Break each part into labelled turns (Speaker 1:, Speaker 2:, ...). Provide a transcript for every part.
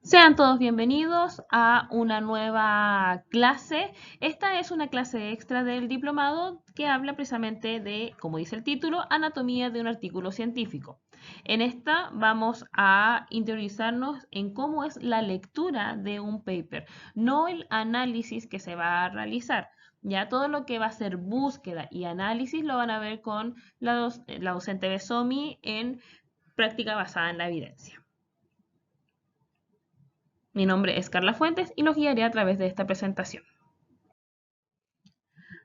Speaker 1: Sean todos bienvenidos a una nueva clase. Esta es una clase extra del diplomado que habla precisamente de, como dice el título, anatomía de un artículo científico. En esta vamos a interiorizarnos en cómo es la lectura de un paper, no el análisis que se va a realizar. Ya todo lo que va a ser búsqueda y análisis lo van a ver con la docente Besomi en práctica basada en la evidencia. Mi nombre es Carla Fuentes y los guiaré a través de esta presentación.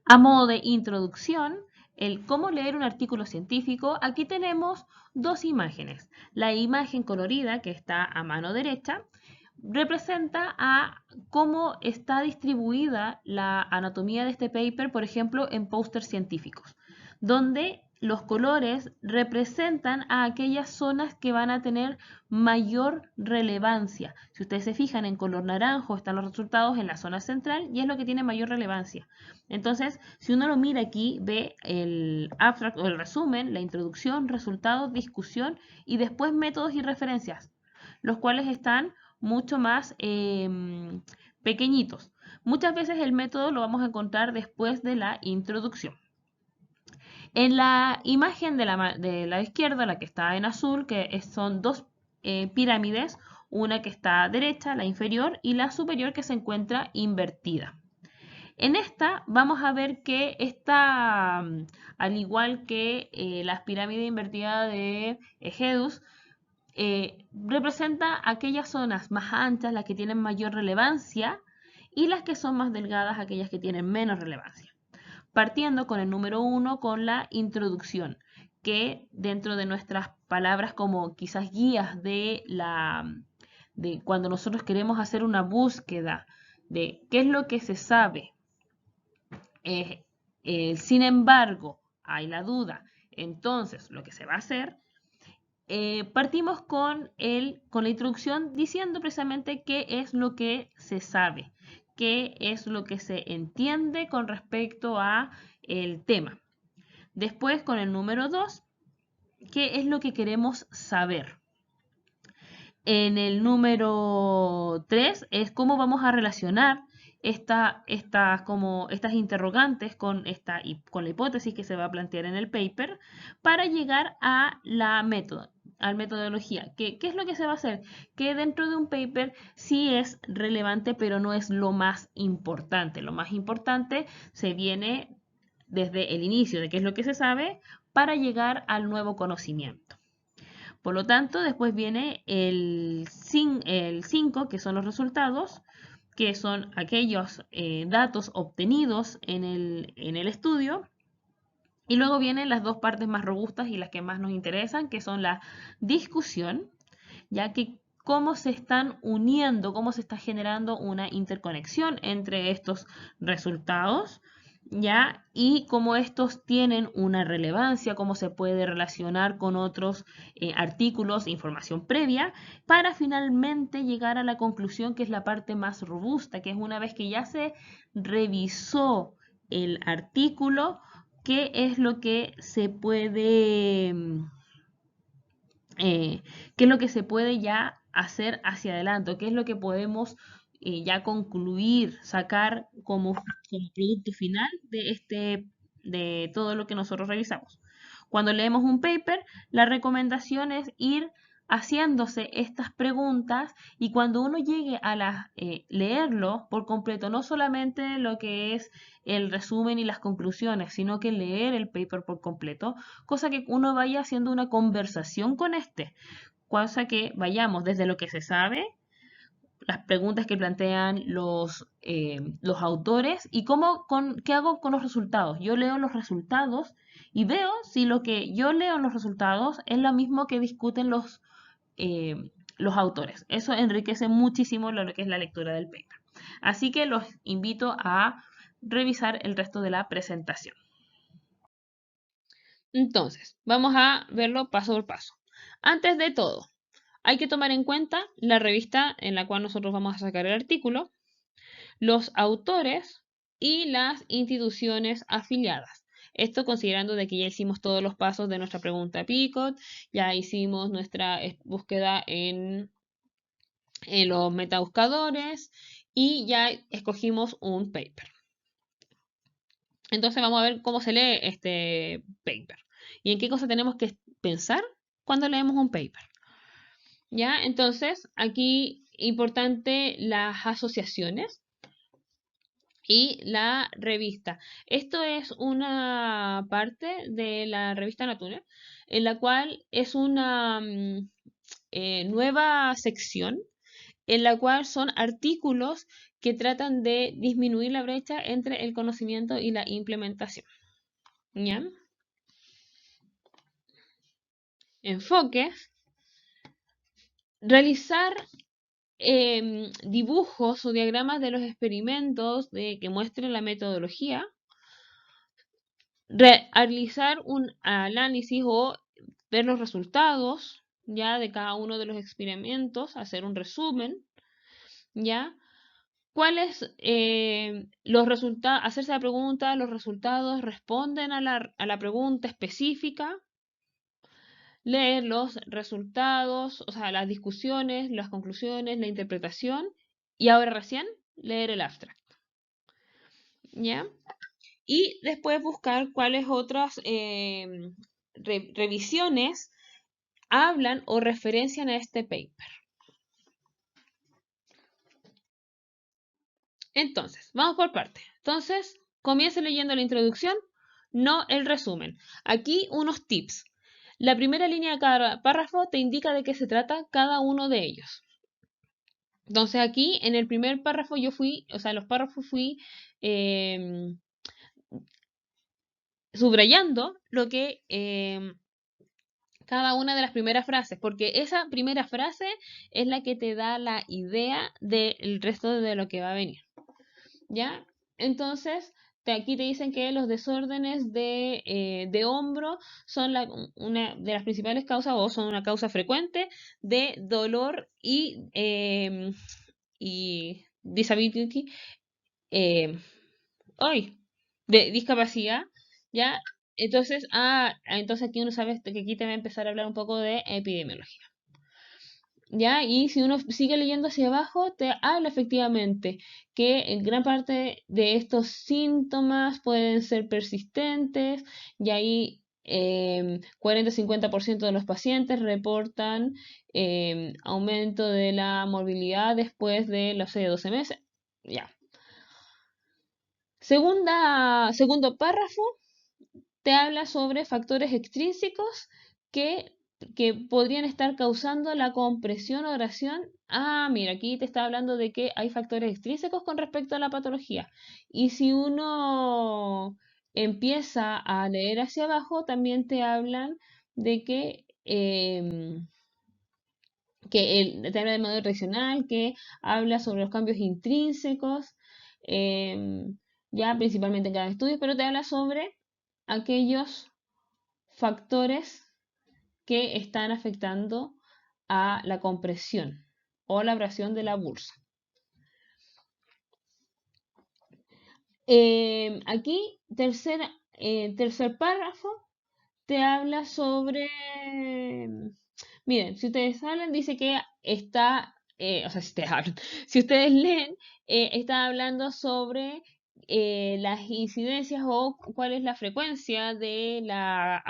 Speaker 1: A modo de introducción, el cómo leer un artículo científico, aquí tenemos dos imágenes. La imagen colorida, que está a mano derecha, representa a cómo está distribuida la anatomía de este paper, por ejemplo, en pósters científicos, donde los colores representan a aquellas zonas que van a tener mayor relevancia. Si ustedes se fijan, en color naranjo están los resultados en la zona central y es lo que tiene mayor relevancia. Entonces, si uno lo mira aquí, ve el abstract o el resumen, la introducción, resultados, discusión y después métodos y referencias, los cuales están mucho más pequeñitos. Muchas veces el método lo vamos a encontrar después de la introducción. En la imagen de la izquierda, la que está en azul, que son dos pirámides, una que está derecha, la inferior, y la superior que se encuentra invertida. En esta vamos a ver que esta, al igual que las pirámides invertidas de Egeus, representa aquellas zonas más anchas, las que tienen mayor relevancia, y las que son más delgadas, aquellas que tienen menos relevancia. Partiendo con el número 1, con la introducción, que dentro de nuestras palabras como quizás guías de cuando nosotros queremos hacer una búsqueda de qué es lo que se sabe, sin embargo, hay la duda, entonces lo que se va a hacer, partimos con la introducción diciendo precisamente qué es lo que se sabe, qué es lo que se entiende con respecto a el tema. Después, con el número 2, qué es lo que queremos saber. En el número 3 es cómo vamos a relacionar estas interrogantes con la hipótesis que se va a plantear en el paper para llegar a la metodología. ¿Qué es lo que se va a hacer? Que dentro de un paper sí es relevante, pero no es lo más importante. Lo más importante se viene desde el inicio de qué es lo que se sabe para llegar al nuevo conocimiento. Por lo tanto, después viene el 5, que son los resultados, que son aquellos datos obtenidos en el estudio. Y luego vienen las dos partes más robustas y las que más nos interesan, que son la discusión, ya que cómo se están uniendo, cómo se está generando una interconexión entre estos resultados, ¿ya? Y cómo estos tienen una relevancia, cómo se puede relacionar con otros artículos, información previa, para finalmente llegar a la conclusión que es la parte más robusta, que es una vez que ya se revisó el artículo, qué es lo que se puede qué es lo que se puede ya hacer hacia adelante, qué es lo que podemos ya concluir, sacar como producto final de todo lo que nosotros revisamos. Cuando leemos un paper, la recomendación es ir haciéndose estas preguntas y cuando uno llegue a leerlo por completo, no solamente lo que es el resumen y las conclusiones, sino que leer el paper por completo, cosa que uno vaya haciendo una conversación con cosa que vayamos desde lo que se sabe, las preguntas que plantean los autores y qué hago con los resultados. Yo leo los resultados y veo si lo que yo leo en los resultados es lo mismo que discuten los autores. Eso enriquece muchísimo lo que es la lectura del paper. Así que los invito a revisar el resto de la presentación. Entonces, vamos a verlo paso por paso. Antes de todo, hay que tomar en cuenta la revista en la cual nosotros vamos a sacar el artículo, los autores y las instituciones afiliadas. Esto considerando de que ya hicimos todos los pasos de nuestra pregunta PICOT, ya hicimos nuestra búsqueda en los metabuscadores y ya escogimos un paper. Entonces vamos a ver cómo se lee este paper y en qué cosa tenemos que pensar cuando leemos un paper. ¿Ya? Entonces, aquí importante las asociaciones y la revista. Esto es una parte de la revista Nature, en la cual es una nueva sección, en la cual son artículos que tratan de disminuir la brecha entre el conocimiento y la implementación. ¿Ya? Enfoques. Realizar dibujos o diagramas de los experimentos que muestren la metodología, realizar un análisis o ver los resultados ya de cada uno de los experimentos, hacer un resumen, ya. ¿Cuáles los resultados? Hacerse la pregunta, los resultados responden a la pregunta específica, leer los resultados, o sea, las discusiones, las conclusiones, la interpretación y ahora recién leer el abstract. ¿Ya? Y después buscar cuáles otras revisiones hablan o referencian a este paper. Entonces, vamos por partes. Entonces, comience leyendo la introducción, no el resumen. Aquí unos tips. La primera línea de cada párrafo te indica de qué se trata cada uno de ellos. Entonces aquí en el primer párrafo yo fui, o sea, los párrafos fui subrayando lo que cada una de las primeras frases, porque esa primera frase es la que te da la idea del resto de lo que va a venir. ¿Ya? Entonces, aquí te dicen que los desórdenes de hombro son una de las principales causas o son una causa frecuente de dolor y disability, hoy, de discapacidad, ¿ya? Entonces aquí uno sabe que aquí te va a empezar a hablar un poco de epidemiología. ¿Ya? Y si uno sigue leyendo hacia abajo, te habla efectivamente que en gran parte de estos síntomas pueden ser persistentes y ahí 40-50% de los pacientes reportan aumento de la morbilidad después de los 6 a 12 meses. Ya. Segundo párrafo, te habla sobre factores extrínsecos que, que podrían estar causando la compresión o oración. Ah, mira, aquí te está hablando de que hay factores extrínsecos con respecto a la patología. Y si uno empieza a leer hacia abajo, también te hablan de te habla de modelo tradicional, que habla sobre los cambios intrínsecos, ya principalmente en cada estudio, pero te habla sobre aquellos factores que están afectando a la compresión o la abrasión de la bursa. Aquí, tercer párrafo, te habla sobre, miren, si ustedes hablan, dice que está, o sea, si ustedes hablan, si ustedes leen, está hablando sobre las incidencias o cuál es la frecuencia de la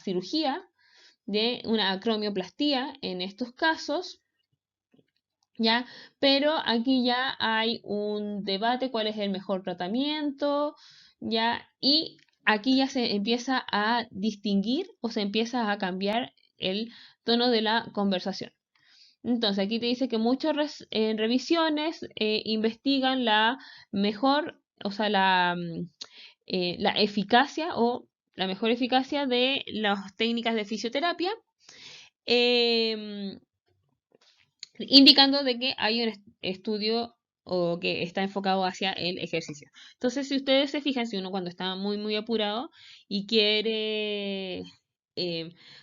Speaker 1: cirugía de una acromioplastía en estos casos, ¿ya? Pero aquí ya hay un debate cuál es el mejor tratamiento, ¿ya? Y aquí ya se empieza a distinguir o se empieza a cambiar el tono de la conversación. Entonces, aquí te dice que muchas revisiones investigan la mejor, o sea, la eficacia o la mejor eficacia de las técnicas de fisioterapia, em, indicando de que hay un estudio o que está enfocado hacia el ejercicio. Entonces, si ustedes se fijan, si uno cuando está muy, muy apurado y quiere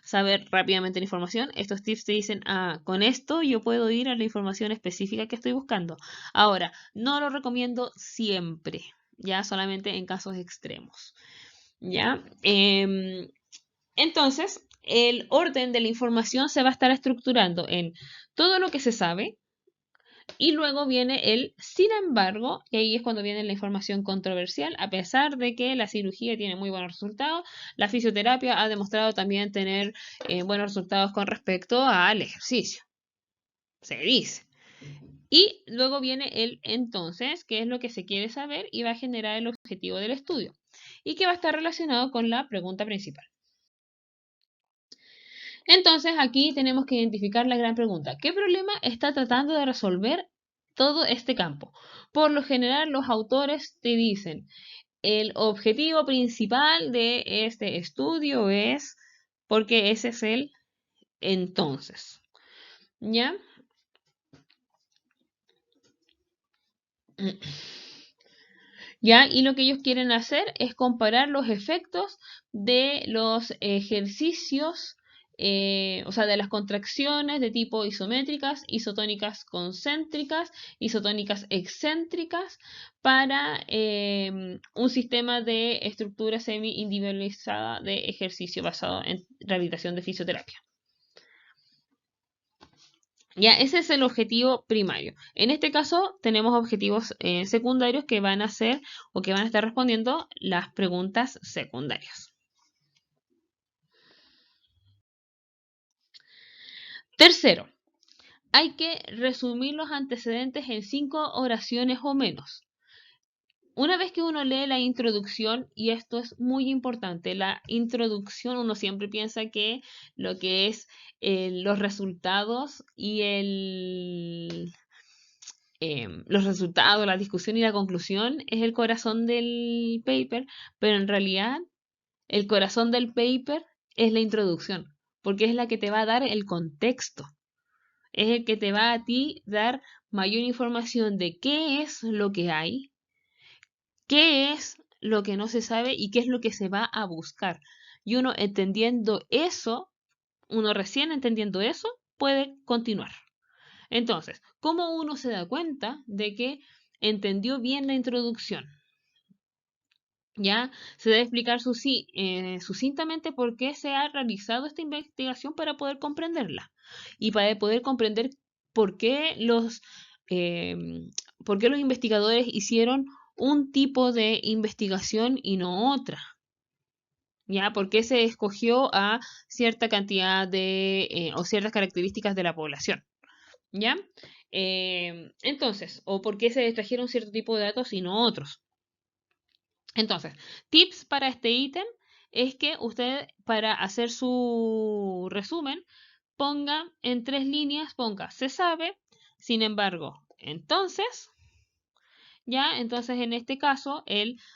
Speaker 1: saber rápidamente la información, estos tips te dicen, con esto yo puedo ir a la información específica que estoy buscando. Ahora, no lo recomiendo siempre, ya solamente en casos extremos. ¿Ya? Entonces, el orden de la información se va a estar estructurando en todo lo que se sabe, y luego viene el sin embargo, y ahí es cuando viene la información controversial. A pesar de que la cirugía tiene muy buenos resultados, la fisioterapia ha demostrado también tener buenos resultados con respecto al ejercicio. Se dice. Y luego viene el entonces, que es lo que se quiere saber y va a generar el objetivo del estudio, y que va a estar relacionado con la pregunta principal. Entonces aquí tenemos que identificar la gran pregunta. ¿Qué problema está tratando de resolver todo este campo? Por lo general los autores te dicen, el objetivo principal de este estudio es, porque ese es el entonces. ¿Ya? ¿Ya? Y lo que ellos quieren hacer es comparar los efectos de los ejercicios, o sea, de las contracciones de tipo isométricas, isotónicas concéntricas, isotónicas excéntricas, para un sistema de estructura semi-individualizada de ejercicio basado en rehabilitación de fisioterapia. Ya, ese es el objetivo primario. En este caso tenemos objetivos secundarios que van a ser o que van a estar respondiendo las preguntas secundarias. Tercero, hay que resumir los antecedentes en 5 oraciones o menos. Una vez que uno lee la introducción, y esto es muy importante, la introducción, uno siempre piensa que lo que es los resultados y los resultados, la discusión y la conclusión es el corazón del paper, pero en realidad el corazón del paper es la introducción, porque es la que te va a dar el contexto, es el que te va a ti dar mayor información de qué es lo que hay, qué es lo que no se sabe y qué es lo que se va a buscar. Y uno entendiendo eso, uno recién entendiendo eso, puede continuar. Entonces, ¿cómo uno se da cuenta de que entendió bien la introducción? ¿Ya? Se debe explicar sucintamente por qué se ha realizado esta investigación para poder comprenderla y para poder comprender por qué em, por qué los investigadores hicieron un tipo de investigación y no otra. ¿Ya? ¿Por qué se escogió a cierta cantidad o ciertas características de la población? ¿Ya? Entonces, o por qué se extrajeron cierto tipo de datos y no otros. Entonces, tips para este ítem es que usted, para hacer su resumen, ponga en 3 líneas, ponga se sabe, sin embargo, entonces, ya, entonces en este caso,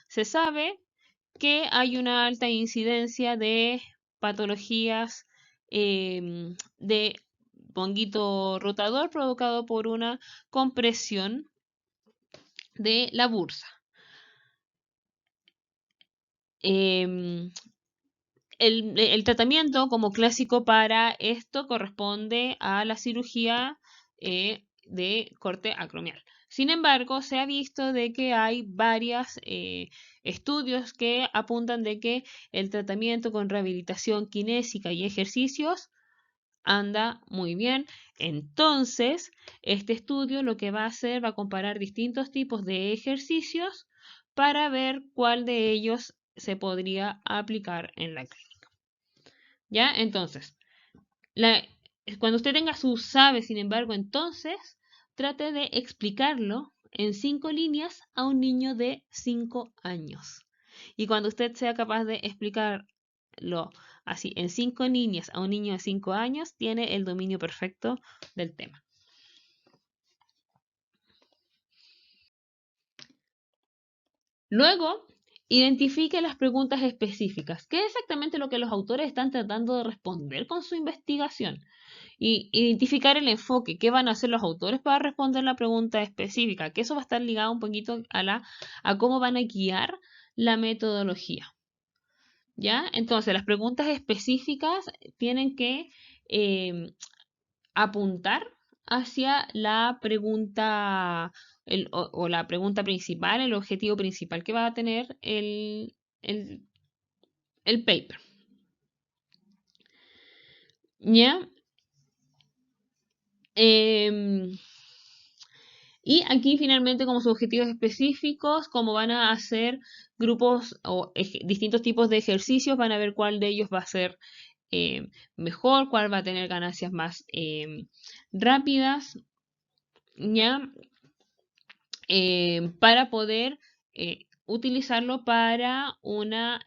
Speaker 1: se sabe que hay una alta incidencia de patologías de ponguito rotador provocado por una compresión de la bursa. El tratamiento como clásico para esto corresponde a la cirugía de corte acromial. Sin embargo, se ha visto de que hay varios estudios que apuntan de que el tratamiento con rehabilitación kinésica y ejercicios anda muy bien. Entonces, este estudio lo que va a hacer va a comparar distintos tipos de ejercicios para ver cuál de ellos se podría aplicar en la clínica. ¿Ya? Entonces, cuando usted tenga su sabe, sin embargo, entonces, trate de explicarlo en 5 líneas a un niño de 5 años. Y cuando usted sea capaz de explicarlo así en 5 líneas a un niño de 5 años, tiene el dominio perfecto del tema. Luego, identifique las preguntas específicas. ¿Qué es exactamente lo que los autores están tratando de responder con su investigación? Y identificar el enfoque, qué van a hacer los autores para responder la pregunta específica, que eso va a estar ligado un poquito a cómo van a guiar la metodología. ¿Ya? Entonces, las preguntas específicas tienen que apuntar hacia la pregunta o la pregunta principal, el objetivo principal que va a tener el paper. ¿Ya? Em, y aquí finalmente como sus objetivos específicos, como van a hacer grupos o distintos tipos de ejercicios, van a ver cuál de ellos va a ser mejor, cuál va a tener ganancias más rápidas, ¿ya? Para poder utilizarlo para una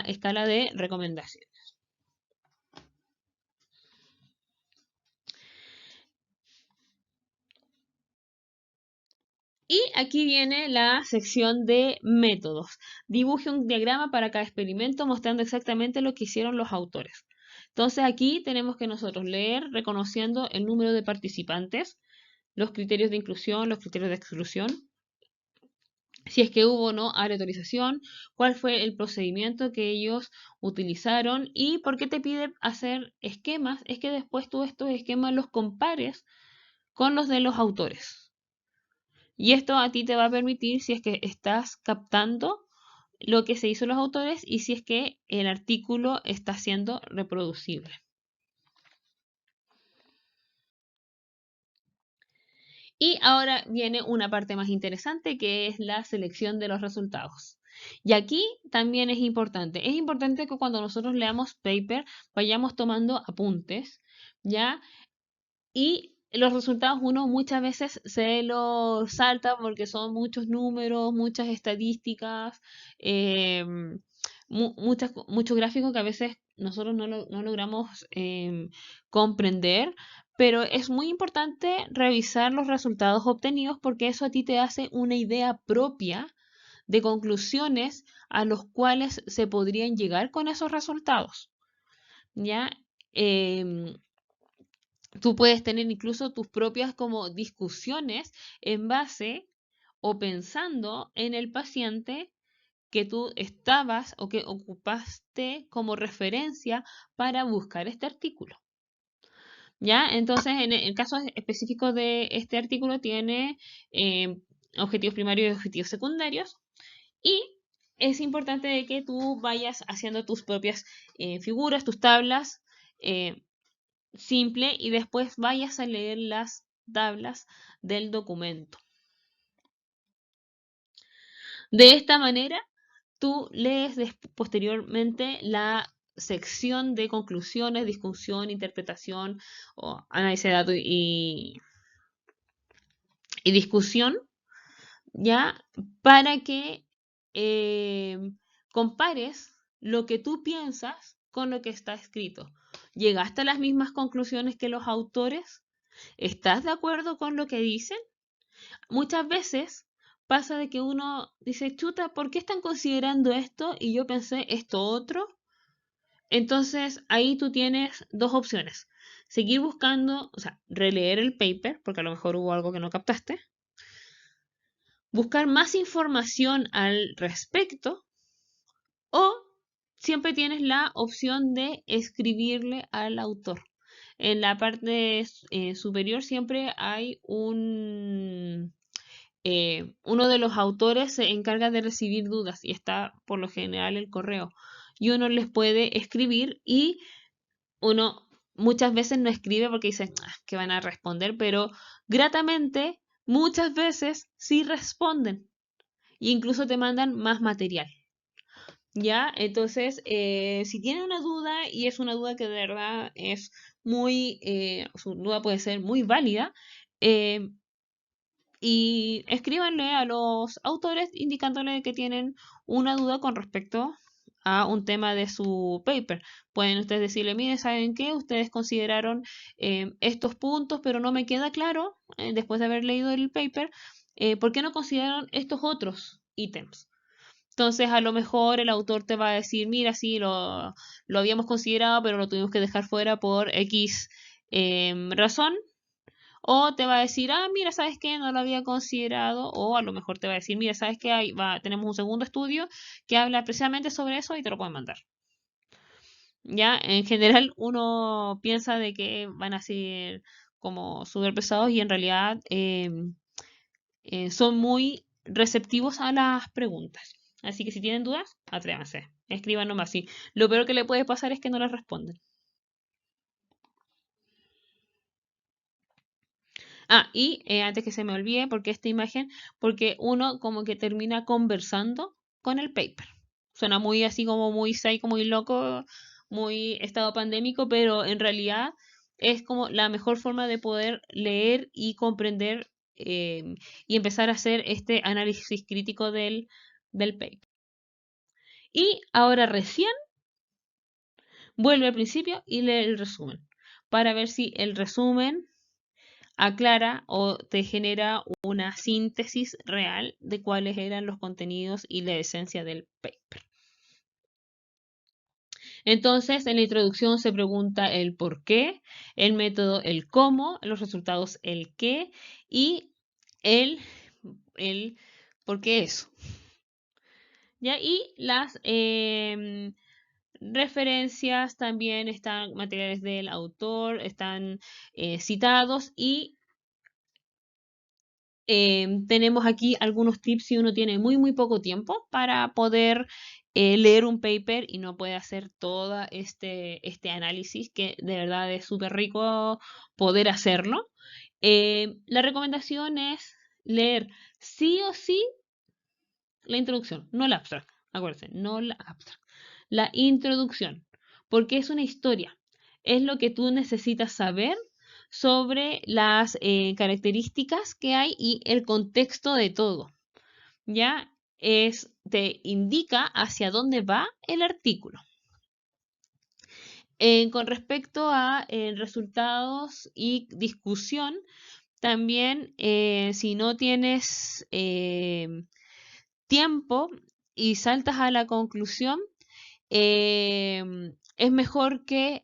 Speaker 1: escala de recomendación. Y aquí viene la sección de métodos. Dibuje un diagrama para cada experimento mostrando exactamente lo que hicieron los autores. Entonces aquí tenemos que nosotros leer reconociendo el número de participantes, los criterios de inclusión, los criterios de exclusión, si es que hubo o no aleatorización, cuál fue el procedimiento que ellos utilizaron y por qué te pide hacer esquemas, es que después tú estos esquemas los compares con los de los autores. Y esto a ti te va a permitir si es que estás captando lo que se hizo los autores y si es que el artículo está siendo reproducible. Y ahora viene una parte más interesante que es la selección de los resultados. Y aquí también es importante. Es importante que cuando nosotros leamos paper vayamos tomando apuntes, ¿ya? Y los resultados uno muchas veces se los salta porque son muchos números, muchas estadísticas, muchos gráficos que a veces nosotros no logramos comprender, pero es muy importante revisar los resultados obtenidos porque eso a ti te hace una idea propia de conclusiones a los cuales se podrían llegar con esos resultados. ¿Ya? Em, Tú puedes tener incluso tus propias como discusiones en base o pensando en el paciente que tú estabas o que ocupaste como referencia para buscar este artículo. ¿Ya? Entonces, en el caso específico de este artículo tiene objetivos primarios y objetivos secundarios y es importante de que tú vayas haciendo tus propias figuras, tus tablas, simple y después vayas a leer las tablas del documento. De esta manera, tú lees posteriormente la sección de conclusiones, discusión, interpretación o análisis de datos y discusión, ¿ya? Para que compares lo que tú piensas con lo que está escrito. ¿Llegaste a las mismas conclusiones que los autores? ¿Estás de acuerdo con lo que dicen? Muchas veces pasa de que uno dice, chuta, ¿por qué están considerando esto? Y yo pensé esto otro. Entonces ahí tú tienes dos opciones. Seguir buscando, o sea, releer el paper, porque a lo mejor hubo algo que no captaste. Buscar más información al respecto. O siempre tienes la opción de escribirle al autor. En la parte superior siempre hay uno de los autores se encarga de recibir dudas y está por lo general el correo. Y uno les puede escribir y uno muchas veces no escribe porque dice que van a responder, pero gratamente muchas veces sí responden e incluso te mandan más material. ¿Ya? Entonces, si tienen una duda y es una duda que de verdad es su duda puede ser muy válida, eh, y escríbanle a los autores indicándole que tienen una duda con respecto a un tema de su paper. Pueden ustedes decirle, mire, ¿saben qué? Ustedes consideraron estos puntos, pero no me queda claro, después de haber leído el paper, ¿por qué no consideraron estos otros ítems? Entonces, a lo mejor el autor te va a decir, mira, sí, lo habíamos considerado, pero lo tuvimos que dejar fuera por X razón. O te va a decir, ah, mira, ¿sabes qué? No lo había considerado. O a lo mejor te va a decir, mira, ¿sabes qué? Tenemos un segundo estudio que habla precisamente sobre eso y te lo pueden mandar. Ya, en general uno piensa de que van a ser como súper pesados y en realidad son muy receptivos a las preguntas. Así que si tienen dudas, atrévanse. Escriban nomás, sí. Lo peor que le puede pasar es que no les responden. Y antes que se me olvide, porque esta imagen, porque uno como que termina conversando con el paper. Suena muy así como muy psycho, muy loco, muy estado pandémico, pero en realidad es como la mejor forma de poder leer y comprender y empezar a hacer este análisis crítico del paper. Y ahora recién vuelve al principio y lee el resumen para ver si el resumen aclara o te genera una síntesis real de cuáles eran los contenidos y la esencia del paper. Entonces, en la introducción se pregunta el por qué, el método el cómo, los resultados el qué y el por qué eso. ¿Ya? Y las referencias también están, materiales del autor, están citados y tenemos aquí algunos tips si uno tiene muy poco tiempo para poder leer un paper y no puede hacer todo este análisis, que de verdad es súper rico poder hacerlo. La recomendación es leer sí o sí la introducción, no la abstract. Acuérdense, no la abstract. La introducción, porque es una historia. Es lo que tú necesitas saber sobre las características que hay y el contexto de todo. ¿Ya? Te indica hacia dónde va el artículo. Con respecto a resultados y discusión, también si no tienes tiempo y saltas a la conclusión, es mejor que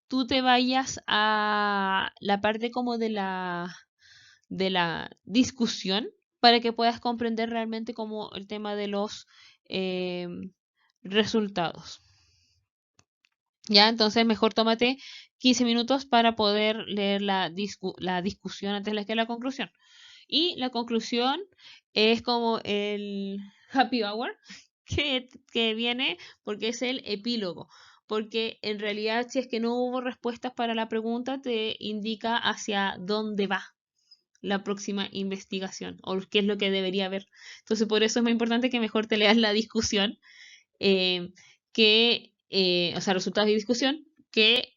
Speaker 1: tú te vayas a la parte como de la discusión para que puedas comprender realmente como el tema de los eh, resultados. ¿Ya? Entonces mejor tómate 15 minutos para poder leer la discusión antes de que la conclusión. Y la conclusión es como el happy hour que viene porque es el epílogo. Porque en realidad si es que no hubo respuestas para la pregunta, te indica hacia dónde va la próxima investigación o qué es lo que debería haber. Entonces por eso es muy importante que mejor te leas la discusión, eh, o sea, resultados de discusión, que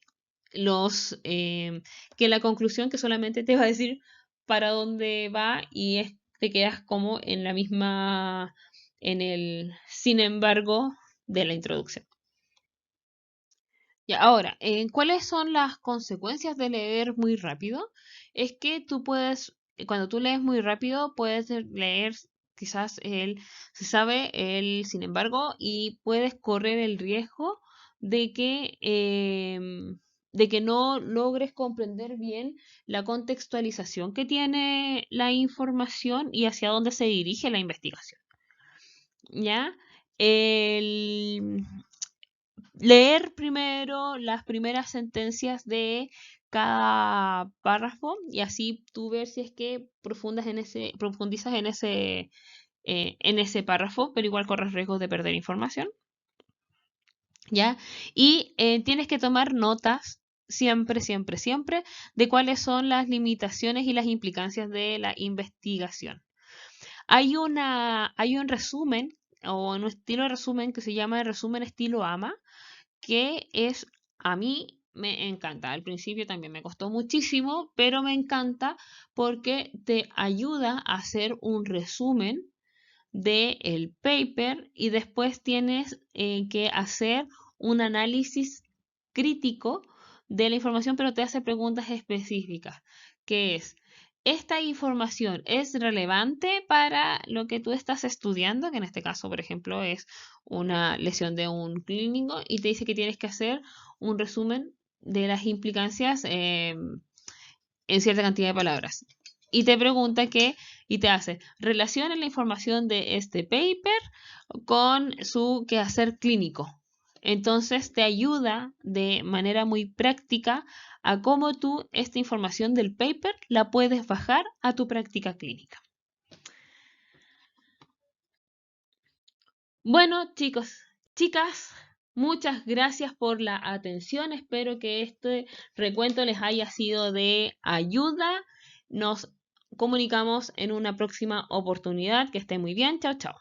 Speaker 1: la conclusión que solamente te va a decir para dónde va y te quedas como en la misma, en el sin embargo de la introducción. Y ahora, ¿cuáles son las consecuencias de leer muy rápido? Es que tú puedes, cuando tú lees muy rápido, puedes leer quizás se sabe el sin embargo, y puedes correr el riesgo de que no logres comprender bien la contextualización que tiene la información y hacia dónde se dirige la investigación. ¿Ya? El, leer primero las primeras sentencias de cada párrafo y así tú ver si es que profundizas en ese párrafo, pero igual corres riesgos de perder información, ¿ya? Y tienes que tomar notas siempre de cuáles son las limitaciones y las implicancias de la investigación. Hay un resumen o un estilo de resumen que se llama el resumen estilo AMA, que a mí me encanta. Al principio también me costó muchísimo, pero me encanta porque te ayuda a hacer un resumen del paper y después tienes que hacer un análisis crítico de la información, pero te hace preguntas específicas, que es, ¿esta información es relevante para lo que tú estás estudiando? Que en este caso, por ejemplo, es una lesión de un clínico y te dice que tienes que hacer un resumen de las implicancias en cierta cantidad de palabras. Y te pregunta y te hace, relaciona la información de este paper con su quehacer clínico. Entonces te ayuda de manera muy práctica a cómo tú esta información del paper la puedes bajar a tu práctica clínica. Bueno, chicos, Chicas, muchas gracias por la atención. Espero que este recuento les haya sido de ayuda. Nos comunicamos en una próxima oportunidad. Que estén muy bien. Chao, chao.